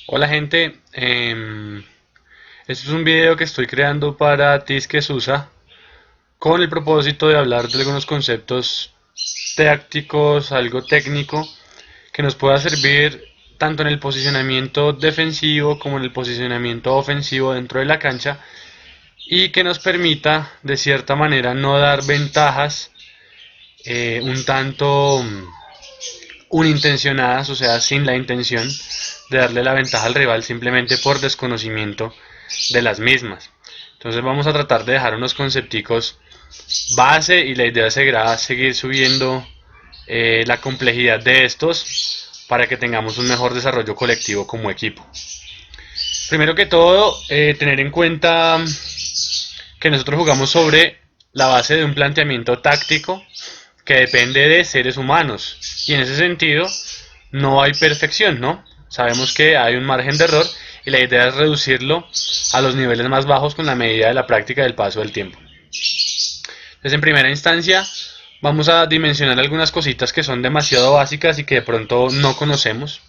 Hola gente, este es un video que estoy creando para Tisquesusa con el propósito de hablar de algunos conceptos tácticos, algo técnico que nos pueda servir tanto en el posicionamiento defensivo como en el posicionamiento ofensivo dentro de la cancha y que nos permita de cierta manera no dar ventajas un tanto unintencionadas, o sea, sin la intención de darle la ventaja al rival simplemente por desconocimiento de las mismas. Entonces vamos a tratar de dejar unos concepticos base y la idea será seguir subiendo la complejidad de estos para que tengamos un mejor desarrollo colectivo como equipo. Primero que todo, tener en cuenta que nosotros jugamos sobre la base de un planteamiento táctico que depende de seres humanos y en ese sentido no hay perfección, ¿no? Sabemos que hay un margen de error y la idea es reducirlo a los niveles más bajos con la medida de la práctica del paso del tiempo. Entonces, en primera instancia, vamos a dimensionar algunas cositas que son demasiado básicas y que de pronto no conocemos.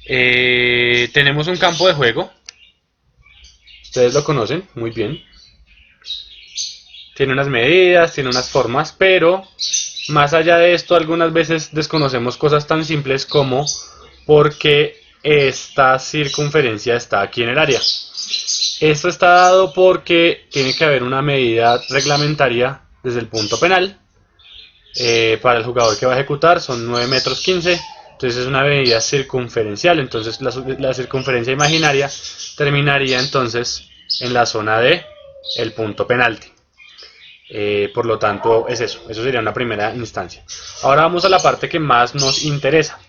Tenemos un campo de juego. Ustedes lo conocen muy bien. Tiene unas medidas, tiene unas formas, pero más allá de esto, algunas veces desconocemos cosas tan simples como por qué esta circunferencia está aquí en el área. Esto está dado porque tiene que haber una medida reglamentaria desde el punto penal. Para el jugador que va a ejecutar son 9 metros 15. Entonces es una medida circunferencial. Entonces la circunferencia imaginaria terminaría entonces en la zona de el punto penalti. Por lo tanto es eso sería una primera instancia. Ahora vamos a la parte que más nos interesa,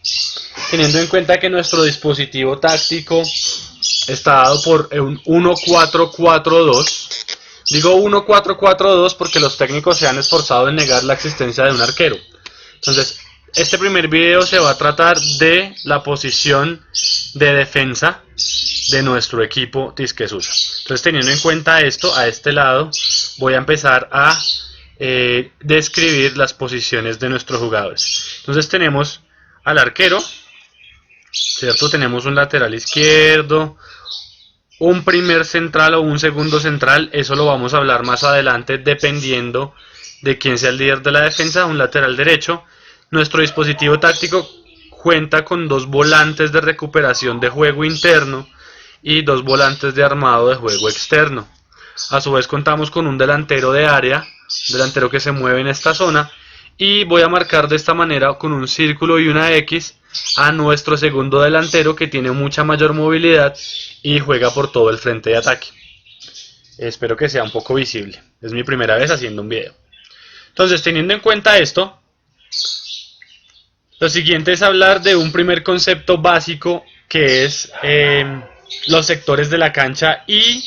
teniendo en cuenta que nuestro dispositivo táctico está dado por un 1-4-4-2. Digo 1-4-4-2 porque los técnicos se han esforzado en negar la existencia de un arquero. Entonces este primer video se va a tratar de la posición de defensa de nuestro equipo Tisquesusa. Entonces, teniendo en cuenta esto, a este lado voy a empezar a describir las posiciones de nuestros jugadores. Entonces tenemos al arquero, ¿cierto? Tenemos un lateral izquierdo, un primer central o un segundo central, eso lo vamos a hablar más adelante dependiendo de quién sea el líder de la defensa, un lateral derecho. Nuestro dispositivo táctico cuenta con dos volantes de recuperación de juego interno y dos volantes de armado de juego externo. A su vez contamos con un delantero de área, un delantero que se mueve en esta zona, y voy a marcar de esta manera con un círculo y una X a nuestro segundo delantero que tiene mucha mayor movilidad y juega por todo el frente de ataque. Espero que sea un poco visible, es mi primera vez haciendo un video. Entonces, teniendo en cuenta esto, lo siguiente es hablar de un primer concepto básico que es los sectores de la cancha y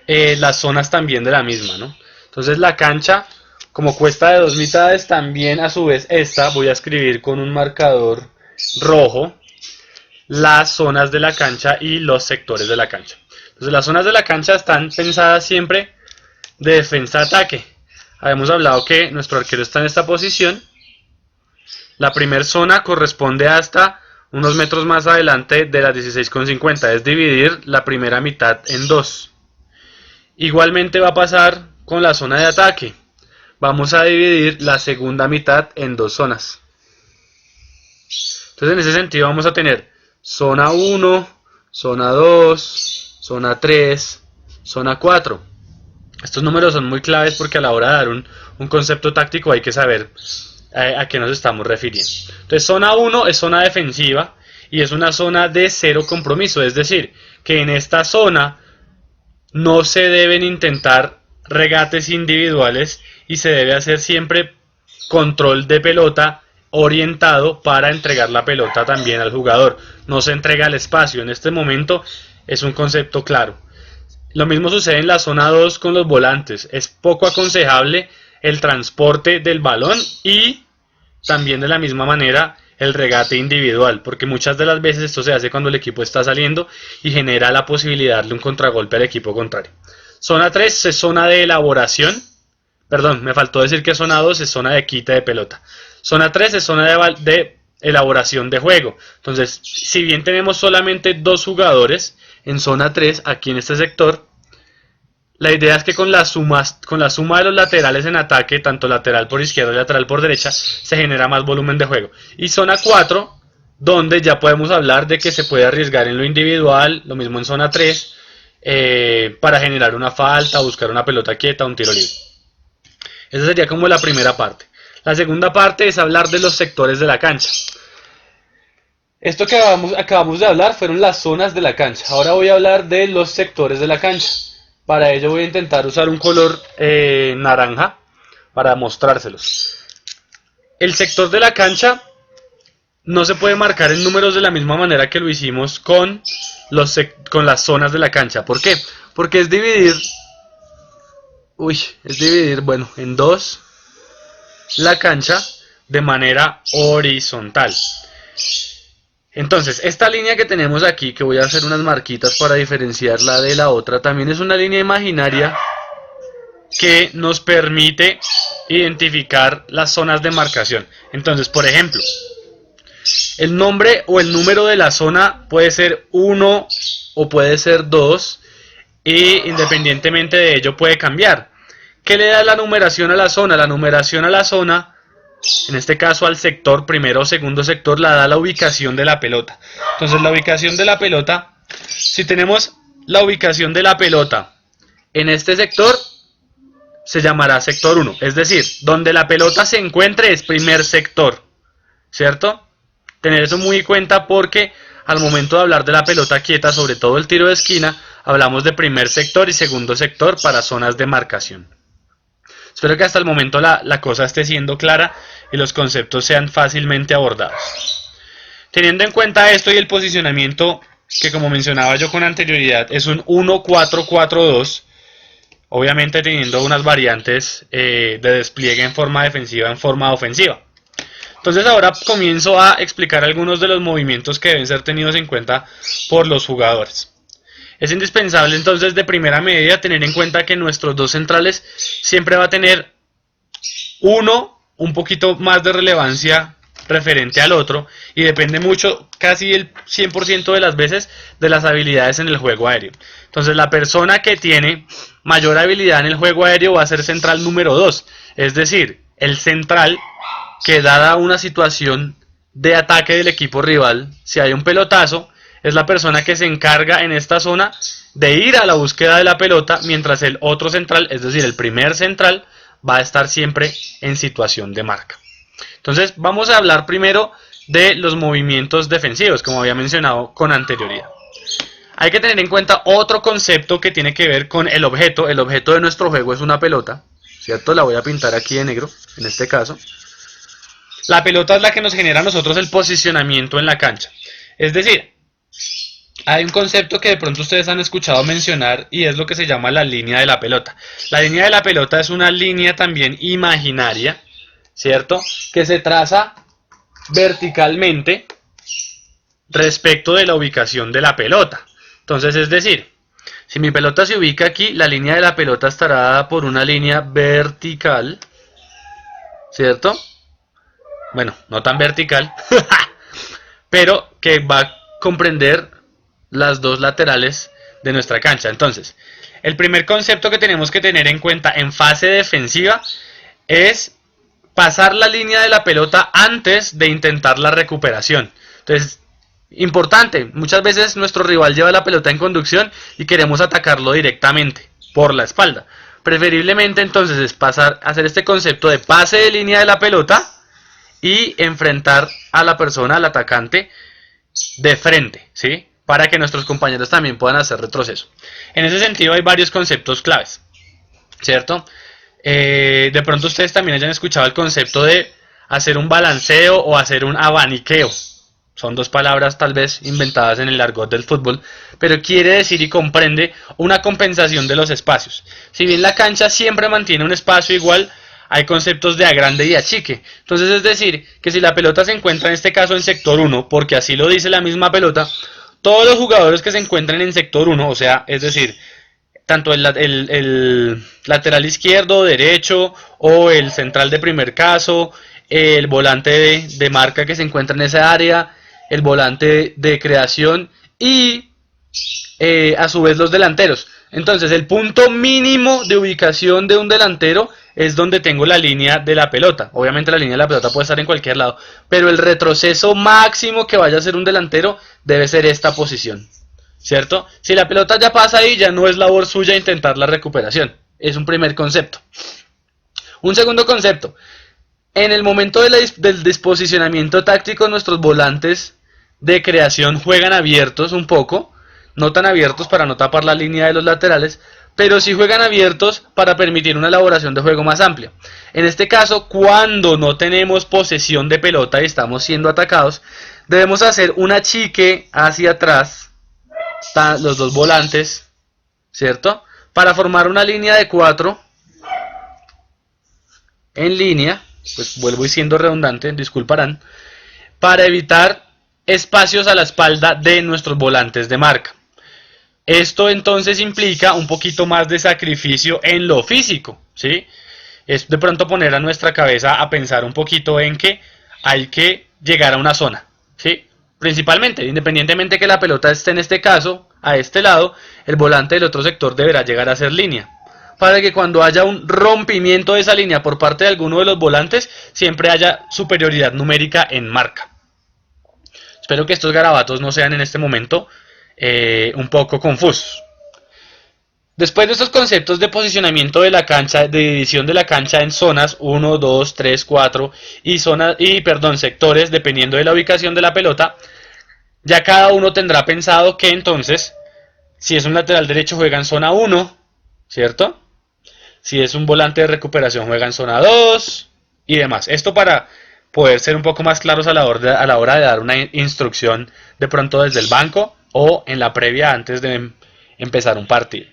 las zonas también de la misma, ¿no? Entonces la cancha, como cuesta de dos mitades, también a su vez esta voy a escribir con un marcador rojo las zonas de la cancha y los sectores de la cancha. Entonces las zonas de la cancha están pensadas siempre de defensa-ataque. Habíamos hablado que nuestro arquero está en esta posición. La primera zona corresponde hasta unos metros más adelante de las 16,50, es dividir la primera mitad en dos. Igualmente va a pasar con la zona de ataque. Vamos a dividir la segunda mitad en dos zonas. Entonces en ese sentido vamos a tener zona 1, zona 2, zona 3, zona 4. Estos números son muy claves porque a la hora de dar un concepto táctico hay que saber a qué nos estamos refiriendo. Entonces zona 1 es zona defensiva y es una zona de cero compromiso, es decir, que en esta zona no se deben intentar regates individuales y se debe hacer siempre control de pelota orientado para entregar la pelota también al jugador. No se entrega al espacio, en este momento es un concepto claro. Lo mismo sucede en la zona 2 con los volantes, es poco aconsejable el transporte del balón y también de la misma manera el regate individual, porque muchas de las veces esto se hace cuando el equipo está saliendo y genera la posibilidad de darle un contragolpe al equipo contrario. Zona 3 es zona de elaboración, perdón, me faltó decir que zona 2 es zona de quita de pelota. Zona 3 es zona de elaboración de juego. Entonces, si bien tenemos solamente 2 jugadores en zona 3, aquí en este sector, la idea es que con la suma de los laterales en ataque, tanto lateral por izquierda y lateral por derecha, se genera más volumen de juego. Y zona 4, donde ya podemos hablar de que se puede arriesgar en lo individual, lo mismo en zona 3, para generar una falta, buscar una pelota quieta, un tiro libre. Esa sería como la primera parte. La segunda parte es hablar de los sectores de la cancha. Esto que acabamos de hablar fueron las zonas de la cancha. Ahora voy a hablar de los sectores de la cancha. Para ello voy a intentar usar un color naranja para mostrárselos. El sector de la cancha no se puede marcar en números de la misma manera que lo hicimos con las zonas de la cancha. ¿Por qué? Porque es dividir, bueno, en 2 la cancha de manera horizontal. Entonces, esta línea que tenemos aquí, que voy a hacer unas marquitas para diferenciarla de la otra, también es una línea imaginaria que nos permite identificar las zonas de marcación. Entonces, por ejemplo, el nombre o el número de la zona puede ser 1 o puede ser 2, y independientemente de ello puede cambiar. ¿Qué le da la numeración a la zona? La numeración a la zona, en este caso al sector, primero o segundo sector, la da la ubicación de la pelota. Entonces la ubicación de la pelota, si tenemos la ubicación de la pelota en este sector, se llamará sector 1. Es decir, donde la pelota se encuentre es primer sector, ¿cierto? Tener eso muy en cuenta porque al momento de hablar de la pelota quieta, sobre todo el tiro de esquina, hablamos de primer sector y segundo sector para zonas de marcación. Espero que hasta el momento la cosa esté siendo clara y los conceptos sean fácilmente abordados. Teniendo en cuenta esto y el posicionamiento, que como mencionaba yo con anterioridad, es un 1-4-4-2, obviamente teniendo unas variantes de despliegue en forma defensiva, en forma ofensiva. Entonces ahora comienzo a explicar algunos de los movimientos que deben ser tenidos en cuenta por los jugadores. Es indispensable entonces de primera medida tener en cuenta que nuestros 2 centrales siempre va a tener uno un poquito más de relevancia referente al otro, y depende mucho, casi el 100% de las veces, de las habilidades en el juego aéreo. Entonces la persona que tiene mayor habilidad en el juego aéreo va a ser central número 2, es decir, el central que dada una situación de ataque del equipo rival, si hay un pelotazo, es la persona que se encarga en esta zona de ir a la búsqueda de la pelota, mientras el otro central, es decir, el primer central, va a estar siempre en situación de marca. Entonces vamos a hablar primero de los movimientos defensivos, como había mencionado con anterioridad. Hay que tener en cuenta otro concepto que tiene que ver con el objeto. El objeto de nuestro juego es una pelota, ¿cierto? La voy a pintar aquí de negro, en este caso. La pelota es la que nos genera a nosotros el posicionamiento en la cancha. Es decir, hay un concepto que de pronto ustedes han escuchado mencionar y es lo que se llama la línea de la pelota. La línea de la pelota es una línea también imaginaria, ¿cierto? Que se traza verticalmente respecto de la ubicación de la pelota. Entonces, es decir, si mi pelota se ubica aquí, la línea de la pelota estará dada por una línea vertical, ¿cierto? Bueno, no tan vertical, pero que va a comprender las 2 laterales de nuestra cancha. Entonces, el primer concepto que tenemos que tener en cuenta en fase defensiva es pasar la línea de la pelota antes de intentar la recuperación. Entonces, importante, muchas veces nuestro rival lleva la pelota en conducción y queremos atacarlo directamente por la espalda. Preferiblemente entonces es hacer este concepto de pase de línea de la pelota y enfrentar a la persona, al atacante, de frente, ¿sí? Para que nuestros compañeros también puedan hacer retroceso. En ese sentido hay varios conceptos claves, ¿cierto? De pronto ustedes también hayan escuchado el concepto de hacer un balanceo o hacer un abaniqueo. Son 2 palabras tal vez inventadas en el argot del fútbol, pero quiere decir y comprende una compensación de los espacios. Si bien la cancha siempre mantiene un espacio igual, hay conceptos de agrande y achique. Entonces es decir, que si la pelota se encuentra en este caso en sector 1, porque así lo dice la misma pelota, todos los jugadores que se encuentren en sector 1, o sea, es decir, tanto el lateral izquierdo, derecho, o el central de primer caso, el volante de marca que se encuentra en esa área, el volante de creación y a su vez los delanteros. Entonces el punto mínimo de ubicación de un delantero es donde tengo la línea de la pelota. Obviamente la línea de la pelota puede estar en cualquier lado, pero el retroceso máximo que vaya a hacer un delantero debe ser esta posición, ¿cierto? Si la pelota ya pasa ahí, ya no es labor suya intentar la recuperación. Es un primer concepto. Un segundo concepto: en el momento del disposicionamiento táctico, nuestros volantes de creación juegan abiertos un poco, no tan abiertos para no tapar la línea de los laterales, pero sí juegan abiertos para permitir una elaboración de juego más amplia. En este caso, cuando no tenemos posesión de pelota y estamos siendo atacados, debemos hacer un achique hacia atrás, los dos volantes, ¿cierto? Para formar una línea de 4 en línea, pues vuelvo y siendo redundante, disculparán, para evitar espacios a la espalda de nuestros volantes de marca. Esto entonces implica un poquito más de sacrificio en lo físico, ¿sí? Es de pronto poner a nuestra cabeza a pensar un poquito en que hay que llegar a una zona, ¿sí? Principalmente, independientemente que la pelota esté en este caso, a este lado, el volante del otro sector deberá llegar a ser línea, para que cuando haya un rompimiento de esa línea por parte de alguno de los volantes, siempre haya superioridad numérica en marca. Espero que estos garabatos no sean en este momento un poco confusos. Después de estos conceptos de posicionamiento de la cancha, de división de la cancha en zonas 1, 2, 3, 4 y sectores, dependiendo de la ubicación de la pelota, ya cada uno tendrá pensado que entonces, si es un lateral derecho, juega en zona 1, ¿cierto? Si es un volante de recuperación, juega en zona 2 y demás. Esto para poder ser un poco más claros a la hora de dar una instrucción de pronto desde el banco o en la previa antes de empezar un partido.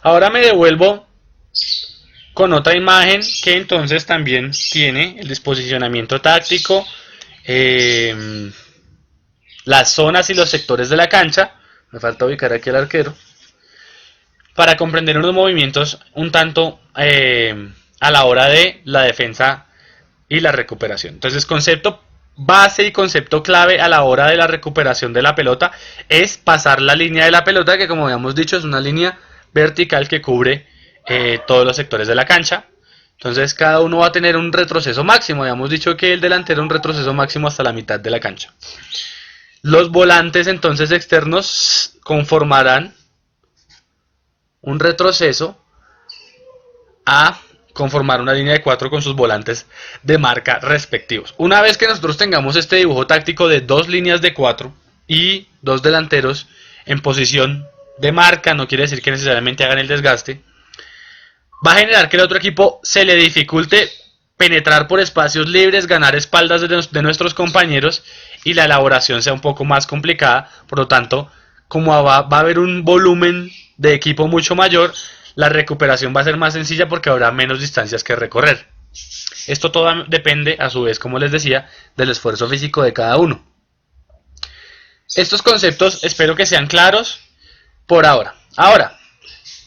Ahora me devuelvo con otra imagen que entonces también tiene el disposicionamiento táctico, las zonas y los sectores de la cancha. Me falta ubicar aquí al arquero para comprender unos movimientos un tanto a la hora de la defensa y la recuperación. Entonces, concepto base y concepto clave a la hora de la recuperación de la pelota es pasar la línea de la pelota, que como habíamos dicho es una línea vertical que cubre todos los sectores de la cancha. Entonces cada uno va a tener un retroceso máximo. Habíamos dicho que el delantero un retroceso máximo hasta la mitad de la cancha. Los volantes entonces externos conformarán un retroceso a conformar una línea de 4 con sus volantes de marca respectivos. Una vez que nosotros tengamos este dibujo táctico de dos líneas de 4 y dos delanteros en posición de marca, no quiere decir que necesariamente hagan el desgaste, va a generar que el otro equipo se le dificulte penetrar por espacios libres, ganar espaldas de nuestros compañeros y la elaboración sea un poco más complicada. Por lo tanto, como va a haber un volumen de equipo mucho mayor, la recuperación va a ser más sencilla porque habrá menos distancias que recorrer. Esto todo depende, a su vez, como les decía, del esfuerzo físico de cada uno. Estos conceptos espero que sean claros por ahora. Ahora,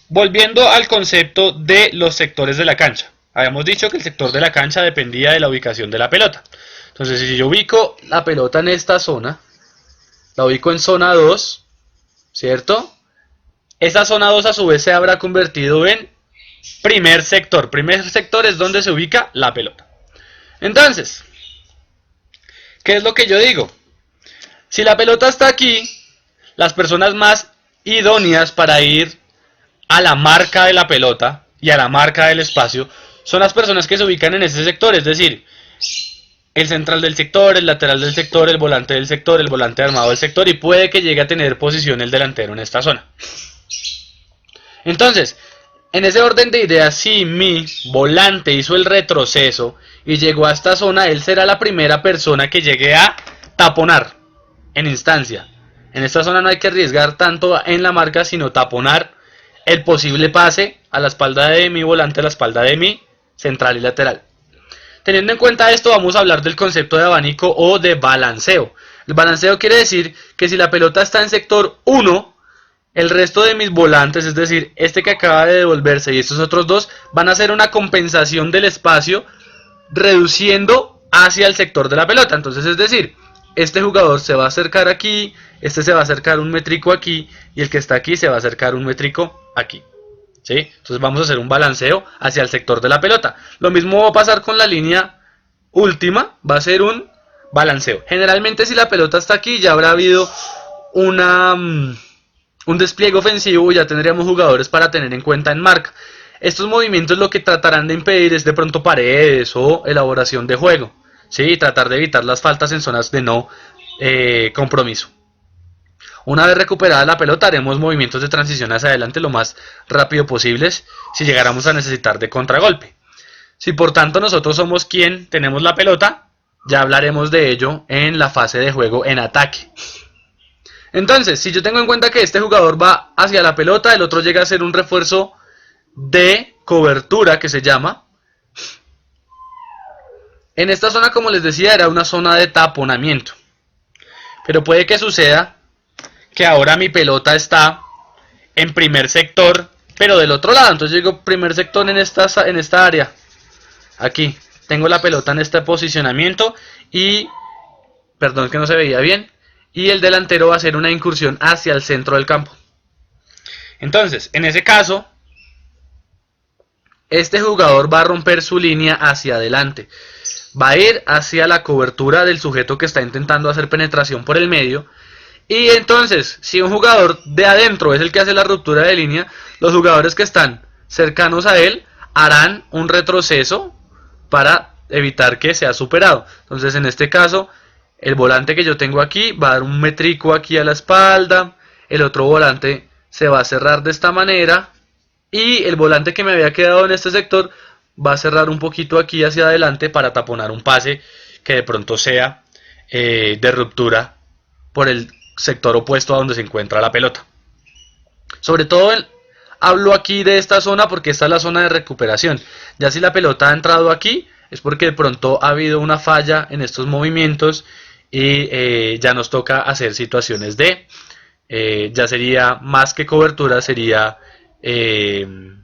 volviendo al concepto de los sectores de la cancha. Habíamos dicho que el sector de la cancha dependía de la ubicación de la pelota. Entonces, si yo ubico la pelota en esta zona, la ubico en zona 2, ¿cierto? Esa zona 2 a su vez se habrá convertido en primer sector. Primer sector es donde se ubica la pelota. Entonces, ¿qué es lo que yo digo? Si la pelota está aquí, las personas más idóneas para ir a la marca de la pelota y a la marca del espacio son las personas que se ubican en ese sector, es decir, el central del sector, el lateral del sector, el volante del sector, el volante armado del sector, y puede que llegue a tener posición el delantero en esta zona. Entonces, en ese orden de ideas, si mi volante hizo el retroceso y llegó a esta zona, él será la primera persona que llegue a taponar en instancia. En esta zona no hay que arriesgar tanto en la marca, sino taponar el posible pase a la espalda de mi volante, a la espalda de mi central y lateral. Teniendo en cuenta esto, vamos a hablar del concepto de abanico o de balanceo. El balanceo quiere decir que si la pelota está en sector 1 el resto de mis volantes, es decir, este que acaba de devolverse y estos otros dos, van a hacer una compensación del espacio reduciendo hacia el sector de la pelota. Entonces, es decir, este jugador se va a acercar aquí, este se va a acercar un métrico aquí y el que está aquí se va a acercar un métrico aquí. ¿Sí? Entonces vamos a hacer un balanceo hacia el sector de la pelota. Lo mismo va a pasar con la línea última, va a ser un balanceo. Generalmente si la pelota está aquí ya habrá habido un despliegue ofensivo y ya tendríamos jugadores para tener en cuenta en marca. Estos movimientos lo que tratarán de impedir es de pronto paredes o elaboración de juego, ¿sí? Tratar de evitar las faltas en zonas de no compromiso. Una vez recuperada la pelota haremos movimientos de transición hacia adelante lo más rápido posibles si llegáramos a necesitar de contragolpe. Si por tanto nosotros somos quien tenemos la pelota, ya hablaremos de ello en la fase de juego en ataque. Entonces, si yo tengo en cuenta que este jugador va hacia la pelota, el otro llega a ser un refuerzo de cobertura que se llama. En esta zona, como les decía, era una zona de taponamiento. Pero puede que suceda que ahora mi pelota está en primer sector, pero del otro lado. Entonces yo digo primer sector en esta área. Aquí tengo la pelota en este posicionamiento y, perdón que no se veía bien, y el delantero va a hacer una incursión hacia el centro del campo. Entonces, en ese caso, este jugador va a romper su línea hacia adelante. Va a ir hacia la cobertura del sujeto que está intentando hacer penetración por el medio. Y entonces, si un jugador de adentro es el que hace la ruptura de línea, los jugadores que están cercanos a él harán un retroceso para evitar que sea superado. Entonces, en este caso, el volante que yo tengo aquí va a dar un métrico aquí a la espalda. El otro volante se va a cerrar de esta manera. Y el volante que me había quedado en este sector va a cerrar un poquito aquí hacia adelante para taponar un pase que de pronto sea de ruptura por el sector opuesto a donde se encuentra la pelota. Sobre todo hablo aquí de esta zona porque esta es la zona de recuperación. Ya si la pelota ha entrado aquí es porque de pronto ha habido una falla en estos movimientos y ya nos toca hacer situaciones de ya sería más que cobertura, sería de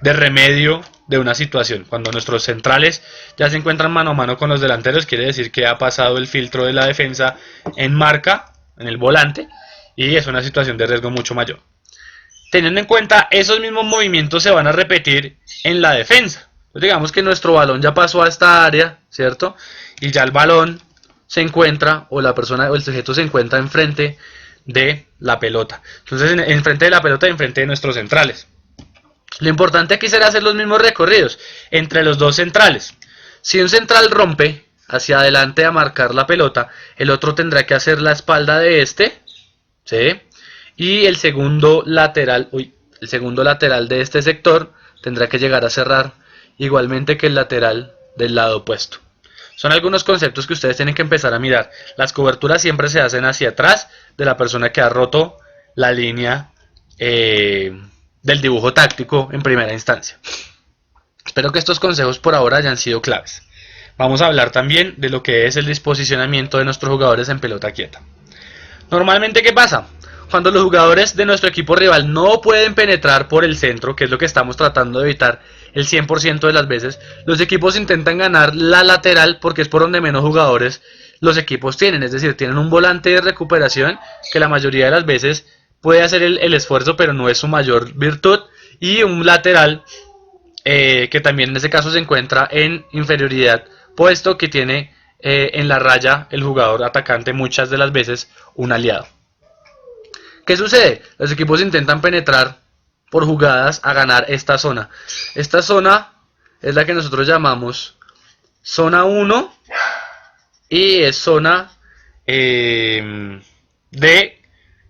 remedio de una situación. Cuando nuestros centrales ya se encuentran mano a mano con los delanteros, quiere decir que ha pasado el filtro de la defensa en marca, en el volante, y es una situación de riesgo mucho mayor. Teniendo en cuenta esos mismos movimientos se van a repetir en la defensa. Pues digamos que nuestro balón ya pasó a esta área, ¿cierto? Y ya el balón se encuentra, o la persona o el sujeto se encuentra enfrente de la pelota. Entonces enfrente de la pelota y enfrente de nuestros centrales. Lo importante aquí será hacer los mismos recorridos entre los dos centrales. Si un central rompe hacia adelante a marcar la pelota, el otro tendrá que hacer la espalda de este, ¿sí? Y el segundo lateral de este sector tendrá que llegar a cerrar igualmente que el lateral del lado opuesto. Son algunos conceptos que ustedes tienen que empezar a mirar. Las coberturas siempre se hacen hacia atrás de la persona que ha roto la línea del dibujo táctico en primera instancia. Espero que estos consejos por ahora hayan sido claves. Vamos a hablar también de lo que es el disposicionamiento de nuestros jugadores en pelota quieta. Normalmente, ¿qué pasa? Cuando los jugadores de nuestro equipo rival no pueden penetrar por el centro, que es lo que estamos tratando de evitar el 100% de las veces, los equipos intentan ganar la lateral porque es por donde menos jugadores los equipos tienen. Es decir, tienen un volante de recuperación que la mayoría de las veces puede hacer el esfuerzo, pero no es su mayor virtud, y un lateral que también en ese caso se encuentra en inferioridad, puesto que tiene en la raya el jugador atacante muchas de las veces un aliado. ¿Qué sucede? Los equipos intentan penetrar por jugadas a ganar esta zona. Esta zona es la que nosotros llamamos zona 1 y es zona de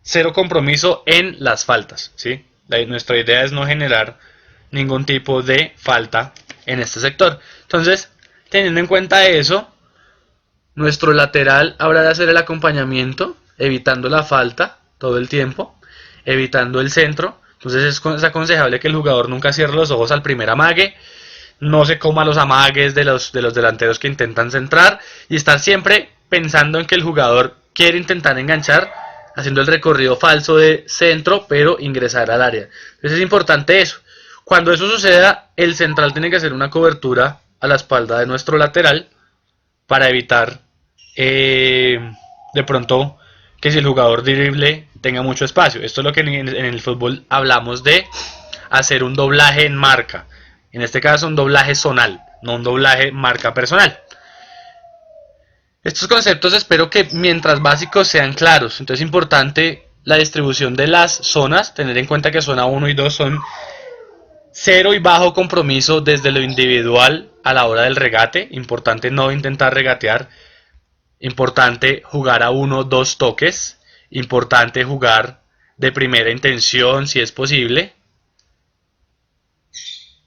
cero compromiso en las faltas, ¿sí? Nuestra idea es no generar ningún tipo de falta en este sector. Entonces, teniendo en cuenta eso, nuestro lateral habrá de hacer el acompañamiento, evitando la falta todo el tiempo, evitando el centro. Entonces es aconsejable que el jugador nunca cierre los ojos al primer amague, no se coma los amagues de los delanteros que intentan centrar, y estar siempre pensando en que el jugador quiere intentar enganchar haciendo el recorrido falso de centro, pero ingresar al área. Entonces es importante eso. Cuando eso suceda, el central tiene que hacer una cobertura a la espalda de nuestro lateral para evitar de pronto que si el jugador drible tenga mucho espacio. Esto es lo que en el fútbol hablamos de hacer un doblaje en marca. En este caso un doblaje zonal, no un doblaje marca personal. Estos conceptos espero que mientras básicos sean claros. Entonces es importante la distribución de las zonas, tener en cuenta que zona 1 y 2 son cero y bajo compromiso desde lo individual a la hora del regate. Importante no intentar regatear. Importante jugar a 1-2 toques. Importante jugar de primera intención si es posible.